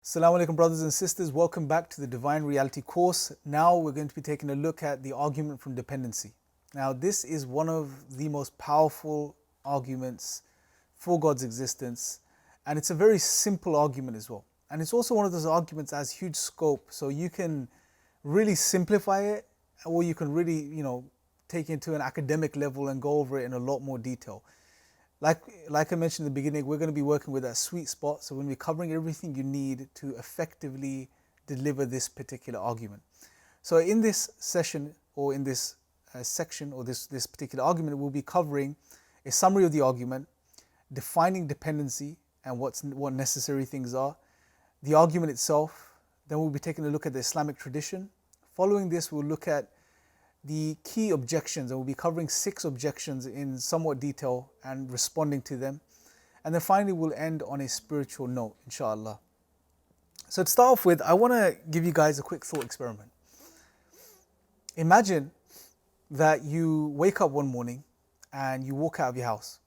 Assalamu alaikum brothers and sisters, welcome back to the Divine Reality course. Now we're going to be taking a look at the argument from dependency. Now this is one of the most powerful arguments for God's existence, and it's a very simple argument as well. And it's also one of those arguments that has huge scope, so you can really simplify it, or you can really, take it to an academic level and go over it in a lot more detail. Like I mentioned in the beginning, we're going to be working with that sweet spot. So we're going to be covering everything you need to effectively deliver this particular argument. So in this session, or in this section, or this particular argument, we'll be covering a summary of the argument, defining dependency and what necessary things are, the argument itself. Then we'll be taking a look at the Islamic tradition. Following this, we'll look at the key objections, and we'll be covering 6 objections in somewhat detail and responding to them. And then finally we'll end on a spiritual note, inshallah. So to start off with, I want to give you guys a quick thought experiment. Imagine that you wake up one morning and you walk out of your house.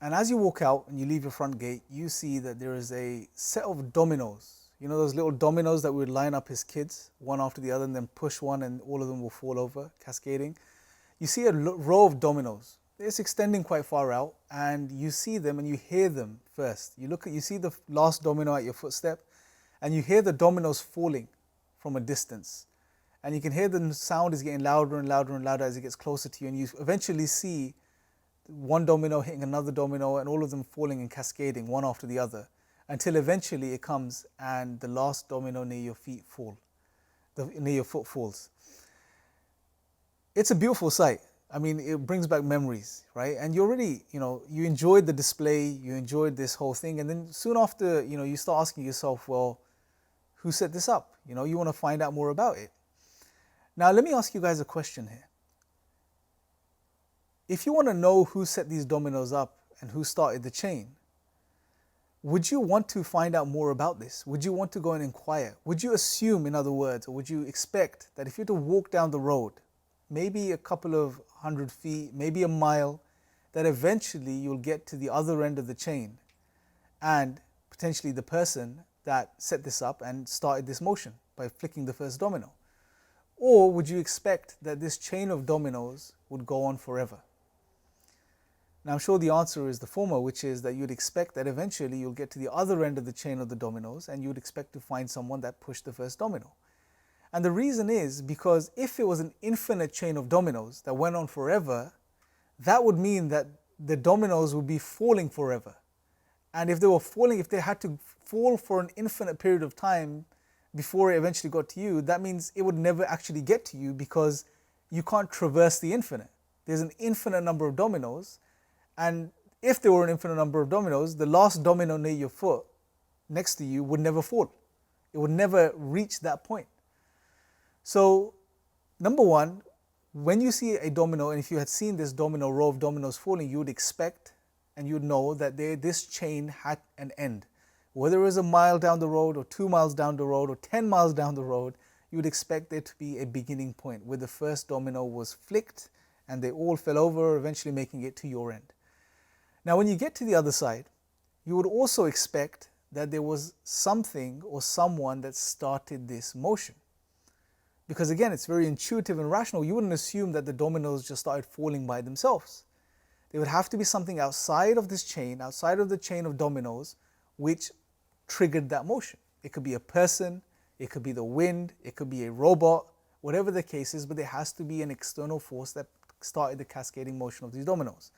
And as you walk out and you leave your front gate, you see that there is a set of dominoes. You know those little dominoes that we would line up as kids, one after the other, and then push one and all of them will fall over, cascading. You see a row of dominoes. It's extending quite far out, and you see them and you hear them first. You see the last domino at your footstep, and you hear the dominoes falling from a distance. And you can hear the sound is getting louder and louder and louder as it gets closer to you, and you eventually see one domino hitting another domino and all of them falling and cascading one after the other, until eventually it comes and the last domino near your foot falls. It's a beautiful sight. I mean, it brings back memories, right? And you already, you enjoyed the display, you enjoyed this whole thing, and then soon after, you start asking yourself, well, who set this up? You want to find out more about it. Now, let me ask you guys a question here. If you want to know who set these dominoes up and who started the chain, would you want to find out more about this? Would you want to go and inquire? Would you assume, in other words, or would you expect that if you were to walk down the road, maybe a couple of 100 feet, maybe a mile, that eventually you'll get to the other end of the chain and potentially the person that set this up and started this motion by flicking the first domino? Or would you expect that this chain of dominoes would go on forever? Now, I'm sure the answer is the former, which is that you'd expect that eventually you'll get to the other end of the chain of the dominoes and you would expect to find someone that pushed the first domino. And the reason is because if it was an infinite chain of dominoes that went on forever, that would mean that the dominoes would be falling forever. And if they had to fall for an infinite period of time before it eventually got to you, that means it would never actually get to you because you can't traverse the infinite. There's an infinite number of dominoes. And if there were an infinite number of dominoes, the last domino near your foot next to you would never fall. It would never reach that point. So, number one, when you see a domino, and if you had seen this row of dominoes falling, you would expect and you would know that this chain had an end. Whether it was a mile down the road or 2 miles down the road or 10 miles down the road, you would expect there to be a beginning point where the first domino was flicked and they all fell over, eventually making it to your end. Now, when you get to the other side, you would also expect that there was something or someone that started this motion. Because again, it's very intuitive and rational. You wouldn't assume that the dominoes just started falling by themselves. There would have to be something outside of this chain, outside of the chain of dominoes, which triggered that motion. It could be a person, it could be the wind, it could be a robot, whatever the case is, but there has to be an external force that started the cascading motion of these dominoes.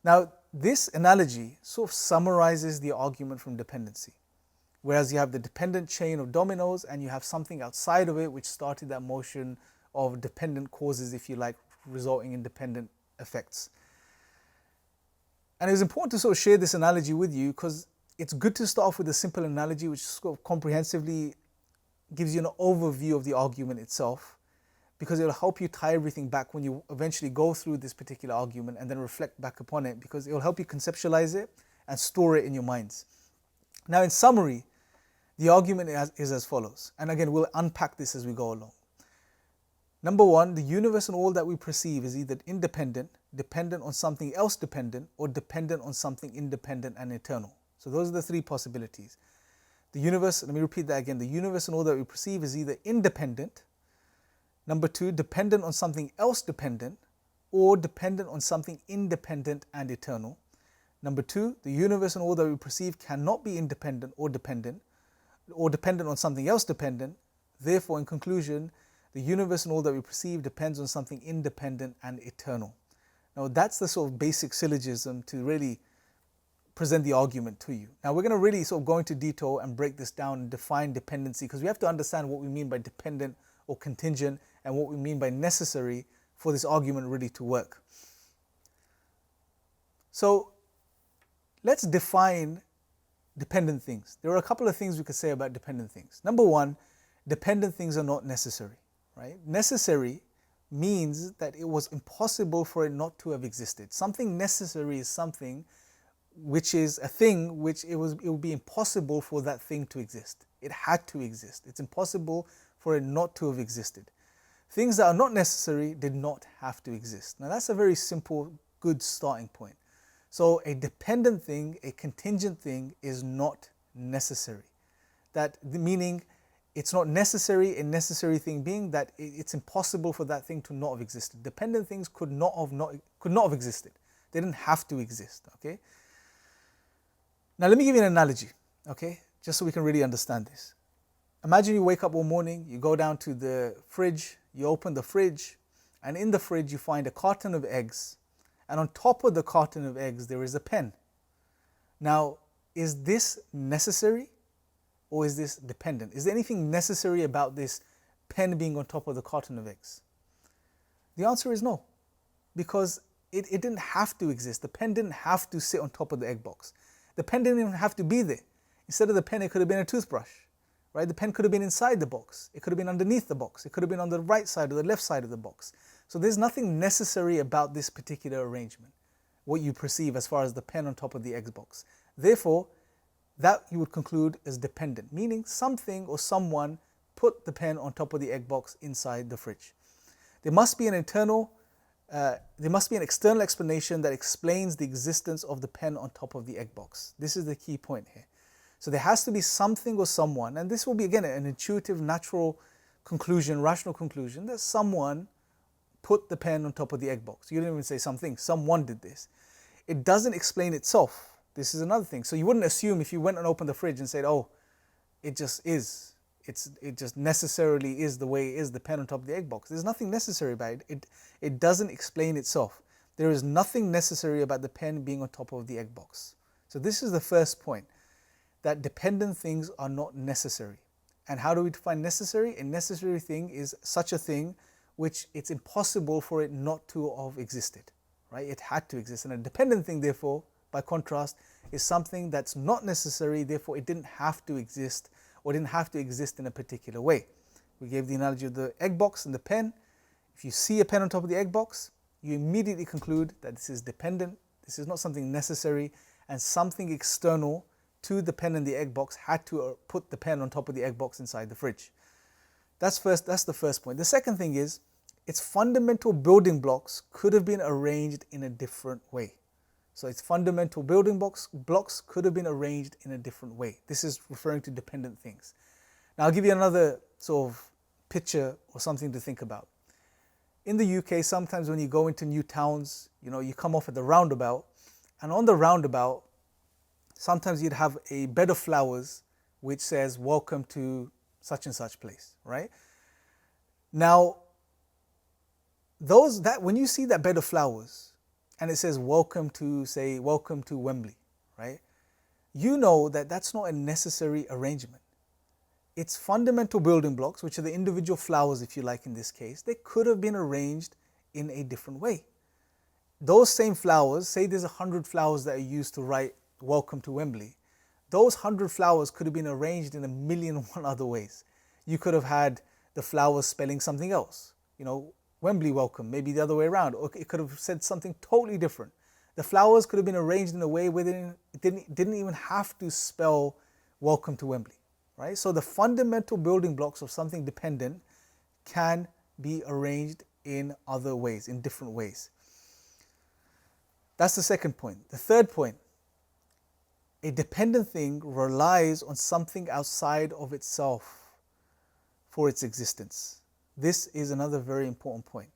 Now, this analogy sort of summarizes the argument from dependency. Whereas you have the dependent chain of dominoes and you have something outside of it which started that motion of dependent causes, if you like, resulting in dependent effects. And it was important to sort of share this analogy with you because it's good to start off with a simple analogy which sort of comprehensively gives you an overview of the argument itself, because it'll help you tie everything back when you eventually go through this particular argument and then reflect back upon it, because it'll help you conceptualize it and store it in your minds. Now, in summary, the argument is as follows. And again, we'll unpack this as we go along. Number one, the universe and all that we perceive is either independent, dependent on something else dependent, or dependent on something independent and eternal. So those are the 3 possibilities. The universe, let me repeat that again, the universe and all that we perceive is either independent, number two, dependent on something else dependent, or dependent on something independent and eternal. Number two, the universe and all that we perceive cannot be independent or dependent on something else dependent. Therefore, in conclusion, the universe and all that we perceive depends on something independent and eternal. Now, that's the sort of basic syllogism to really present the argument to you. Now, we're going to really sort of go into detail and break this down and define dependency, because we have to understand what we mean by dependent or contingent and what we mean by necessary for this argument really to work. So, let's define dependent things. There are a couple of things we could say about dependent things. Number one, dependent things are not necessary, right? Necessary means that it was impossible for it not to have existed. Something necessary is something which is a thing which it would be impossible for that thing to exist. It had to exist. It's impossible for it not to have existed. Things that are not necessary did not have to exist. Now that's a very simple, good starting point. So a dependent thing, a contingent thing is not necessary. That meaning it's not necessary, a necessary thing being that it's impossible for that thing to not have existed. Dependent things could not have existed. They didn't have to exist, okay? Now let me give you an analogy, okay? Just so we can really understand this. Imagine you wake up one morning, you go down to the fridge, you open the fridge, and in the fridge you find a carton of eggs, and on top of the carton of eggs there is a pen. Now, is this necessary or is this dependent? Is there anything necessary about this pen being on top of the carton of eggs? The answer is no, because it didn't have to exist. The pen didn't have to sit on top of the egg box. The pen didn't even have to be there. Instead of the pen, it could have been a toothbrush, right? The pen could have been inside the box. It could have been underneath the box. It could have been on the right side or the left side of the box. So there's nothing necessary about this particular arrangement, what you perceive as far as the pen on top of the egg box. Therefore, that you would conclude as dependent, meaning something or someone put the pen on top of the egg box inside the fridge. There must be an external explanation that explains the existence of the pen on top of the egg box. This is the key point here. So there has to be something or someone, and this will be again an intuitive, natural conclusion, rational conclusion, that someone put the pen on top of the egg box. You didn't even say something, someone did this. It doesn't explain itself. This is another thing. So you wouldn't assume if you went and opened the fridge and said, oh, it just is. It just necessarily is the way it is, the pen on top of the egg box. There's nothing necessary about it. It doesn't explain itself. There is nothing necessary about the pen being on top of the egg box. So this is the first point, that dependent things are not necessary. And how do we define necessary? A necessary thing is such a thing which it's impossible for it not to have existed, right? It had to exist. And a dependent thing, therefore, by contrast, is something that's not necessary, therefore it didn't have to exist or didn't have to exist in a particular way. We gave the analogy of the egg box and the pen. If you see a pen on top of the egg box, you immediately conclude that this is dependent, this is not something necessary, and something external to the pen and the egg box had to put the pen on top of the egg box inside the fridge. That's the first point. The second thing is, its fundamental building blocks could have been arranged in a different way. So its fundamental building blocks could have been arranged in a different way. This is referring to dependent things. Now I'll give you another sort of picture or something to think about. In the UK, sometimes when you go into new towns, you come off at the roundabout, and on the roundabout, sometimes you'd have a bed of flowers which says, welcome to such and such place, right? Now, when you see that bed of flowers, and it says welcome to Wembley, right? You know that that's not a necessary arrangement. Its fundamental building blocks, which are the individual flowers, if you like, in this case, they could have been arranged in a different way. Those same flowers, say there's 100 flowers that are used to write welcome to Wembley. Those 100 flowers could have been arranged in a million and one other ways. You could have had the flowers spelling something else, Wembley welcome, maybe the other way around, or it could have said something totally different. The flowers could have been arranged in a way where it didn't even have to spell welcome to Wembley, right? So the fundamental building blocks of something dependent can be arranged in other ways, in different ways. That's the second point. The third point, A dependent thing relies on something outside of itself for its existence. This is another very important point,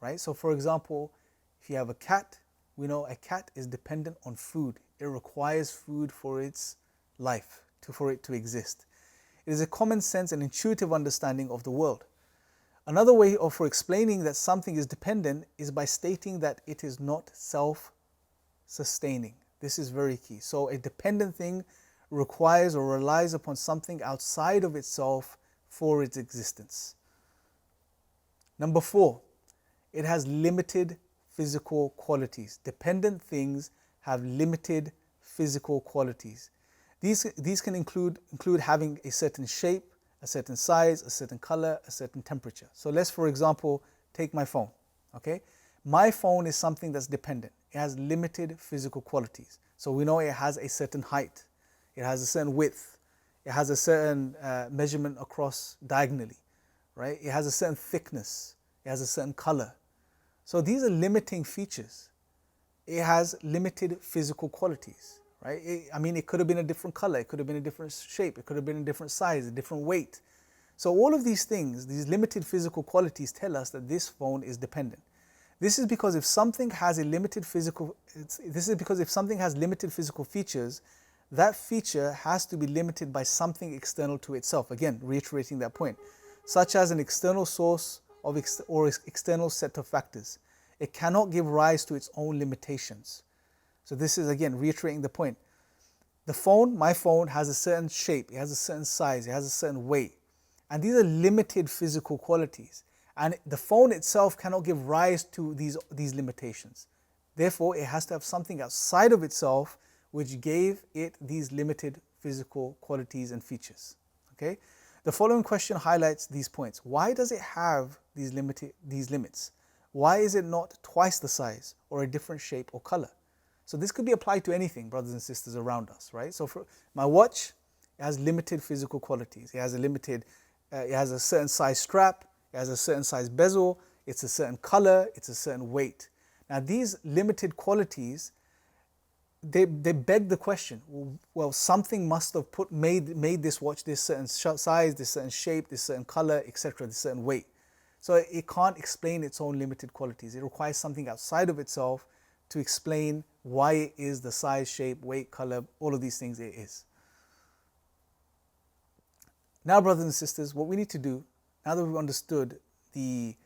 right? So for example, if you have a cat, we know a cat is dependent on food. It requires food for its life, for it to exist. It is a common sense and intuitive understanding of the world. Another way for explaining that something is dependent is by stating that it is not self-sustaining. This is very key. So a dependent thing requires or relies upon something outside of itself for its existence. Number 4, it has limited physical qualities. Dependent things have limited physical qualities. These can include having a certain shape, a certain size, a certain color, a certain temperature. So let's, for example, take my phone, okay? My phone is something that's dependent. It has limited physical qualities. So we know it has a certain height, it has a certain width, it has a certain measurement across diagonally, right? It has a certain thickness, it has a certain color. So these are limiting features. It has limited physical qualities, right? It could have been a different color, it could have been a different shape, it could have been a different size, a different weight. So all of these things, these limited physical qualities tell us that this phone is dependent. This is because if something has limited physical features, that feature has to be limited by something external to itself. Again, reiterating that point, such as an external source or external set of factors. It cannot give rise to its own limitations. So this is, again, reiterating the point. The phone, my phone, has a certain shape, it has a certain size, it has a certain weight. And these are limited physical qualities. And the phone itself cannot give rise to these limitations. Therefore, it has to have something outside of itself which gave it these limited physical qualities and features. Okay? The following question highlights these points. Why does it have these limits? Why is it not twice the size or a different shape or color? So this could be applied to anything, brothers and sisters, around us, right? So for my watch, it has limited physical qualities. It has a certain size strap, it has a certain size bezel, it's a certain color, it's a certain weight. Now these limited qualities, they beg the question, well, something must have made this watch this certain size, this certain shape, this certain color, etc., this certain weight. So it can't explain its own limited qualities. It requires something outside of itself to explain why it is the size, shape, weight, color, all of these things it is. Now, brothers and sisters, what we need to do, now that we've understood the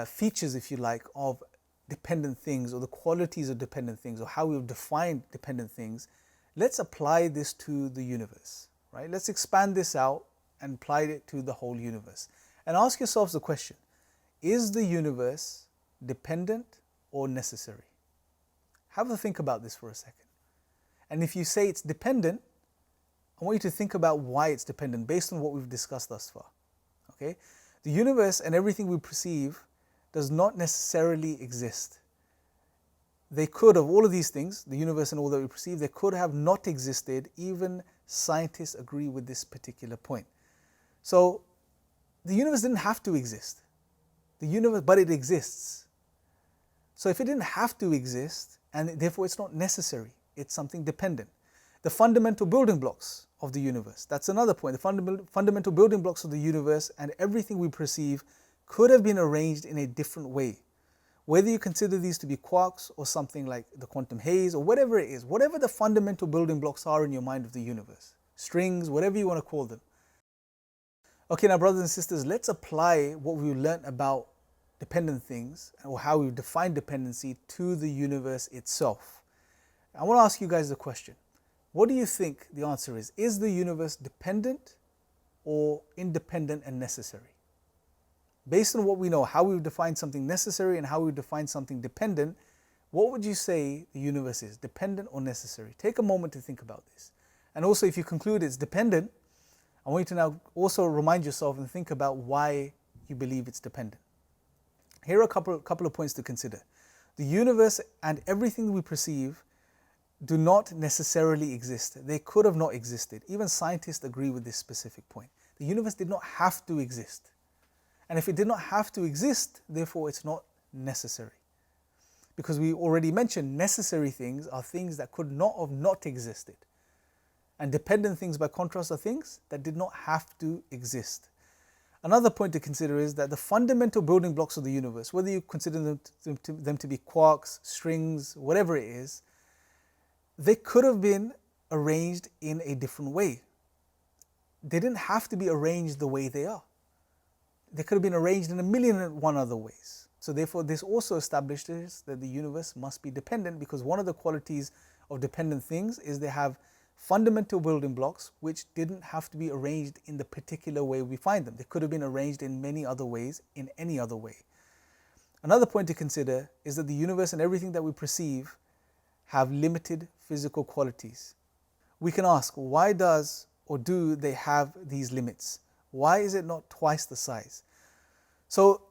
features, if you like, of dependent things, or the qualities of dependent things, or how we've defined dependent things, let's apply this to the universe, right? Let's expand this out and apply it to the whole universe. And ask yourselves the question, is the universe dependent or necessary? Have a think about this for a second. And if you say it's dependent, I want you to think about why it's dependent based on what we've discussed thus far. Okay? The universe and everything we perceive does not necessarily exist. They could have, all of these things, the universe and all that we perceive, they could have not existed. Even scientists agree with this particular point. So the universe didn't have to exist. But it exists. So if it didn't have to exist, and therefore it's not necessary, it's something dependent. The fundamental building blocks of the universe, that's another point. The fundamental building blocks of the universe and everything we perceive could have been arranged in a different way. Whether you consider these to be quarks or something like the quantum haze or whatever it is, whatever the fundamental building blocks are in your mind of the universe, strings, whatever you want to call them. Okay, now brothers and sisters, let's apply what we learned about dependent things or how we define dependency to the universe itself. I want to ask you guys the question. What do you think the answer is? Is the universe dependent or independent and necessary? Based on what we know, how we've defined something necessary and how we've defined something dependent, what would you say the universe is? Dependent or necessary? Take a moment to think about this. And also, if you conclude it's dependent, I want you to now also remind yourself and think about why you believe it's dependent. Here are a couple of points to consider. The universe and everything we perceive do not necessarily exist. They could have not existed. Even scientists agree with this specific point. The universe did not have to exist. And if it did not have to exist, therefore it's not necessary. Because we already mentioned necessary things are things that could not have not existed. And dependent things, by contrast, are things that did not have to exist. Another point to consider is that the fundamental building blocks of the universe, whether you consider them to be quarks, strings, whatever it is, they could have been arranged in a different way. They didn't have to be arranged the way they are. They could have been arranged in a million and one other ways. So therefore, this also establishes that the universe must be dependent, because one of the qualities of dependent things is they have fundamental building blocks which didn't have to be arranged in the particular way we find them. They could have been arranged in many other ways, in any other way. Another point to consider is that the universe and everything that we perceive have limited physical qualities. We can ask, why does or do they have these limits? Why is it not twice the size? So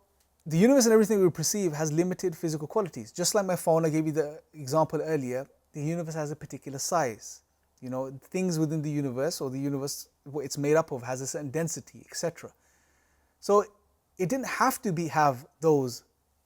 the universe and everything we perceive has limited physical qualities. Just like my phone, I gave you the example earlier, the universe has a particular size. You know, things within the universe, or the universe, what it's made up of, has a certain density, etc. So it didn't have to have those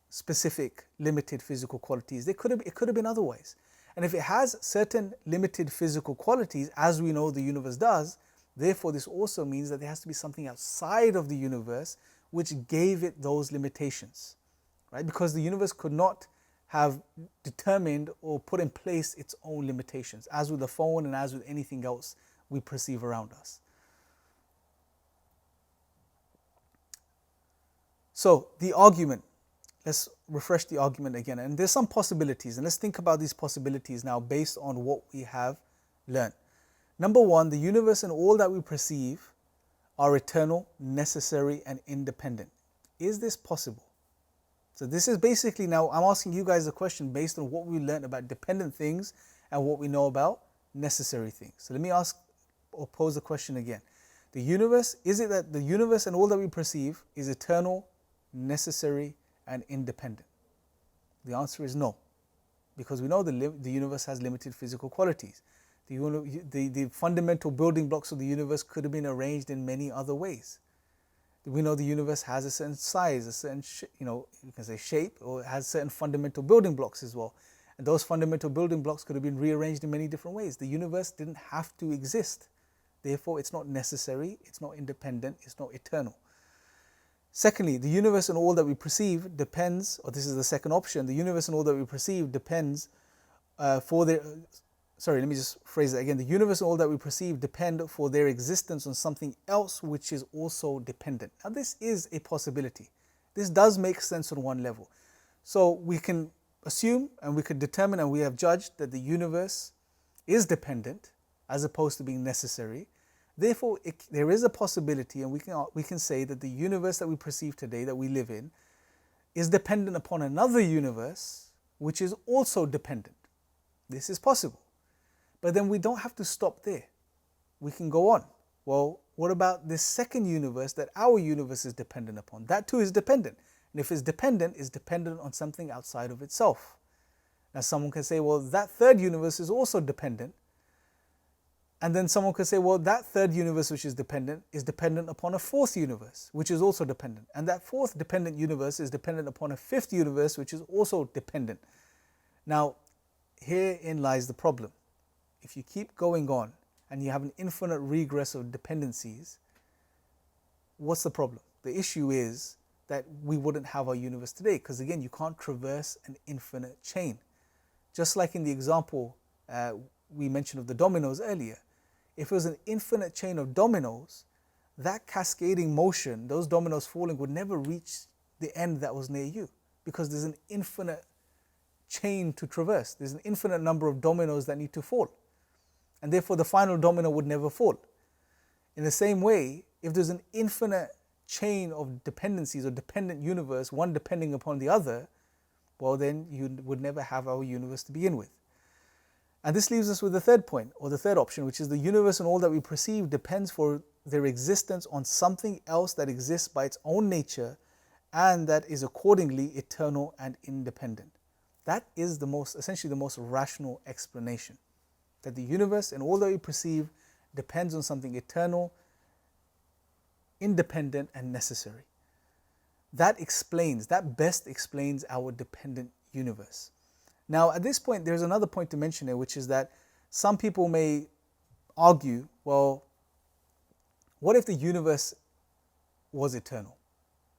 specific limited physical qualities. It could have been otherwise. And if it has certain limited physical qualities, as we know the universe does, therefore this also means that there has to be something outside of the universe which gave it those limitations, right? Because the universe could not have determined or put in place its own limitations, as with the phone and as with anything else we perceive around us. So the argument, let's refresh the argument again. And there's some possibilities, and let's think about these possibilities now based on what we have learned. Number one, the universe and all that we perceive are eternal, necessary, and independent. Is this possible? So this is basically, now I'm asking you guys a question based on what we learned about dependent things and what we know about necessary things. So let me ask or pose the question again. The universe, is it that the universe and all that we perceive is eternal, necessary, and independent? The answer is no, because we know the universe has limited physical qualities. The fundamental building blocks of the universe could have been arranged in many other ways. We know the universe has a certain size, a certain, you can say shape, or it has certain fundamental building blocks as well. And those fundamental building blocks could have been rearranged in many different ways. The universe didn't have to exist. Therefore, it's not necessary, it's not independent, it's not eternal. Secondly, the universe and all that we perceive depends, or this is the second option, the universe and all that we perceive depends let me just phrase that again. The universe and all that we perceive depend for their existence on something else which is also dependent. Now this is a possibility. This does make sense on one level. So we can assume and we could determine, and we have judged, that the universe is dependent as opposed to being necessary. Therefore, there is a possibility, and we can say that the universe that we perceive today, that we live in, is dependent upon another universe which is also dependent. This is possible. But then we don't have to stop there. We can go on. Well, what about this second universe that our universe is dependent upon? That too is dependent. And if it's dependent on something outside of itself. Now someone can say, well, that third universe is also dependent. And then someone could say, well, that third universe which is dependent upon a fourth universe, which is also dependent. And that fourth dependent universe is dependent upon a fifth universe, which is also dependent. Now, herein lies the problem. If you keep going on and you have an infinite regress of dependencies, what's the problem? The issue is that we wouldn't have our universe today, because again, you can't traverse an infinite chain. Just like in the example we mentioned of the dominoes earlier, if it was an infinite chain of dominoes, that cascading motion, those dominoes falling, would never reach the end that was near you, because there's an infinite chain to traverse. There's an infinite number of dominoes that need to fall. And therefore the final domino would never fall. In the same way, if there's an infinite chain of dependencies or dependent universe, one depending upon the other, well then you would never have our universe to begin with. And this leaves us with the third point, or the third option, which is the universe and all that we perceive depends for their existence on something else that exists by its own nature and that is accordingly eternal and independent. That is essentially the most rational explanation. That the universe and all that we perceive depends on something eternal, independent, and necessary. That best explains our dependent universe. Now, at this point, there's another point to mention here, which is that some people may argue, well, what if the universe was eternal?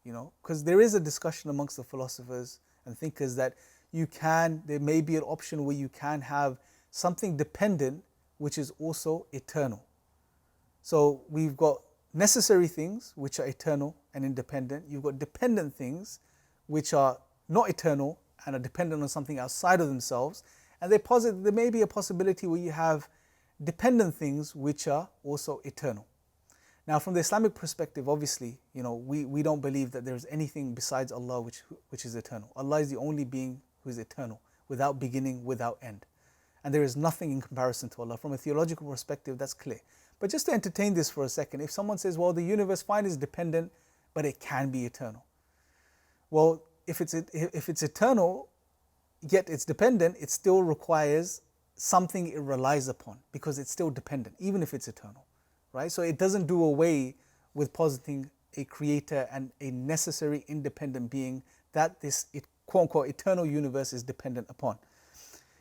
You know, because there is a discussion amongst the philosophers and thinkers that there may be an option where you can have something dependent which is also eternal. So we've got necessary things which are eternal and independent. You've got dependent things which are not eternal and are dependent on something outside of themselves. And there may be a possibility where you have dependent things which are also eternal. Now, from the Islamic perspective, obviously, you know, we don't believe that there is anything besides Allah which is eternal. Allah is the only being who is eternal, without beginning, without end. And there is nothing in comparison to Allah. From a theological perspective, that's clear. But just to entertain this for a second, if someone says, well, the universe, fine, is dependent, but it can be eternal. Well, if it's eternal, yet it's dependent, it still requires something it relies upon, because it's still dependent, even if it's eternal. Right? So it doesn't do away with positing a creator and a necessary independent being that this quote-unquote eternal universe is dependent upon.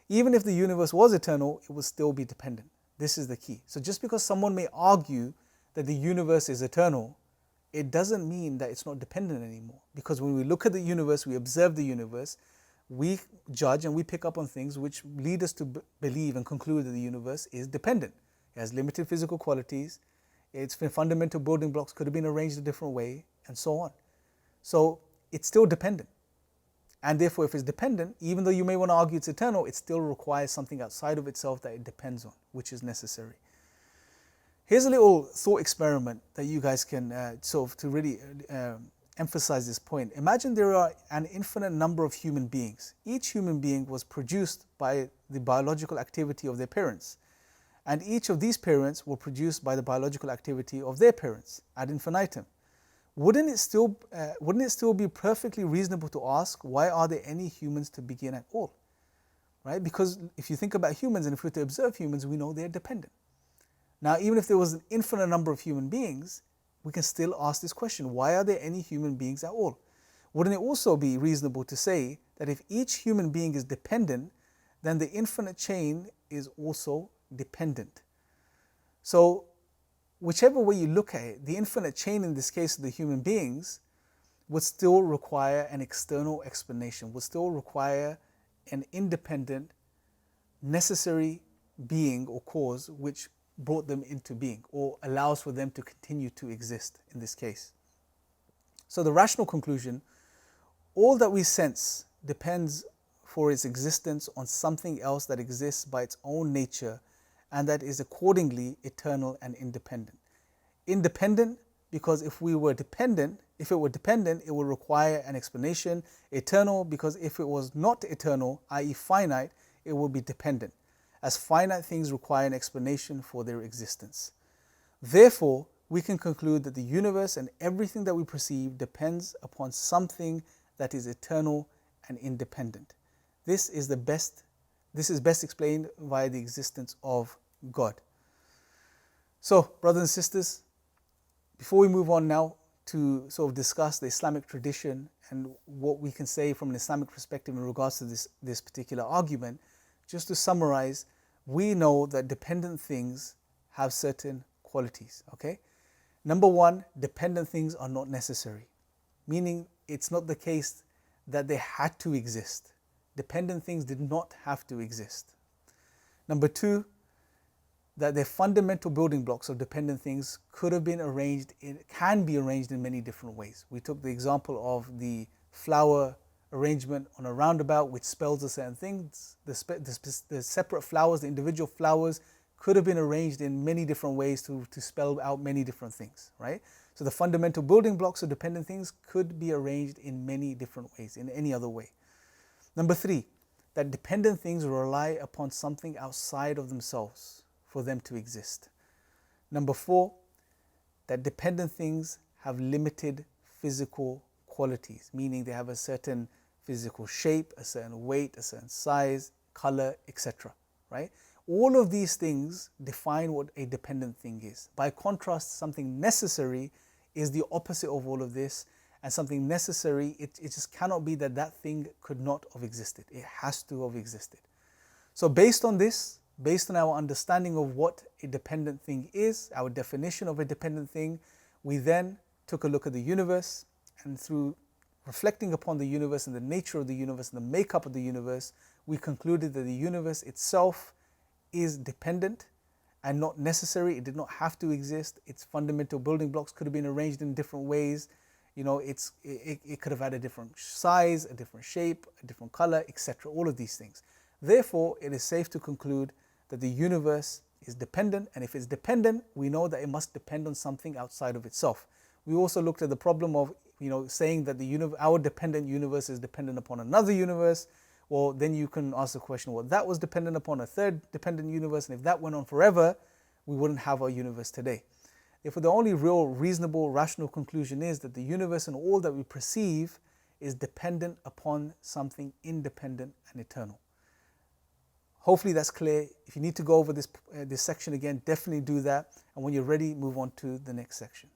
Even if the universe was eternal, it would still be dependent. This is the key. So just because someone may argue that the universe is eternal, it doesn't mean that it's not dependent anymore. Because when we look at the universe, we observe the universe, we judge and we pick up on things which lead us to believe and conclude that the universe is dependent. It has limited physical qualities, its fundamental building blocks could have been arranged a different way, and so on. So it's still dependent. And therefore, if it's dependent, even though you may want to argue it's eternal, it still requires something outside of itself that it depends on, which is necessary. Here's a little thought experiment that you guys can solve to really emphasize this point. Imagine there are an infinite number of human beings. Each human being was produced by the biological activity of their parents. And each of these parents were produced by the biological activity of their parents ad infinitum. Wouldn't it still be perfectly reasonable to ask, why are there any humans to begin at all? Right? Because if you think about humans and if we're to observe humans, we know they're dependent. Now, even if there was an infinite number of human beings, we can still ask this question, why are there any human beings at all? Wouldn't it also be reasonable to say that if each human being is dependent, then the infinite chain is also dependent? So whichever way you look at it, the infinite chain in this case of the human beings would still require an external explanation, would still require an independent, necessary being or cause which brought them into being or allows for them to continue to exist in this case. So the rational conclusion, all that we sense depends for its existence on something else that exists by its own nature and that is accordingly eternal and independent. Independent because if it were dependent, it would require an explanation. Eternal because if it was not eternal, i.e. finite, it would be dependent, as finite things require an explanation for their existence. Therefore, we can conclude that the universe and everything that we perceive depends upon something that is eternal and independent. This is best explained via the existence of God. So, brothers and sisters, before we move on now to sort of discuss the Islamic tradition and what we can say from an Islamic perspective in regards to this particular argument, just to summarize, we know that dependent things have certain qualities, okay? Number one, dependent things are not necessary, meaning it's not the case that they had to exist. Dependent things did not have to exist. Number two, that the fundamental building blocks of dependent things can be arranged in many different ways. We took the example of the flower arrangement on a roundabout which spells a certain things. The separate flowers, the individual flowers could have been arranged in many different ways to spell out many different things, right? So the fundamental building blocks of dependent things could be arranged in many different ways, in any other way. Number three, that dependent things rely upon something outside of themselves for them to exist. Number four, that dependent things have limited physical qualities, meaning they have a certain physical shape, a certain weight, a certain size, color, etc. Right? All of these things define what a dependent thing is. By contrast, something necessary is the opposite of all of this, and something necessary, it just cannot be that thing could not have existed. It has to have existed. So based on this, based on our understanding of what a dependent thing is, our definition of a dependent thing, we then took a look at the universe, and through reflecting upon the universe and the nature of the universe and the makeup of the universe, we concluded that the universe itself is dependent and not necessary. It did not have to exist. Its fundamental building blocks could have been arranged in different ways. You know, it could have had a different size, a different shape, a different color, etc. All of these things. Therefore, it is safe to conclude that the universe is dependent, and if it's dependent, we know that it must depend on something outside of itself. We also looked at the problem of, saying that our dependent universe is dependent upon another universe. Well, then you can ask the question, well, that was dependent upon a third dependent universe, and if that went on forever, we wouldn't have our universe today. Therefore, the only real, reasonable, rational conclusion is that the universe and all that we perceive is dependent upon something independent and eternal. Hopefully that's clear. If you need to go over this section again, definitely do that. And when you're ready, move on to the next section.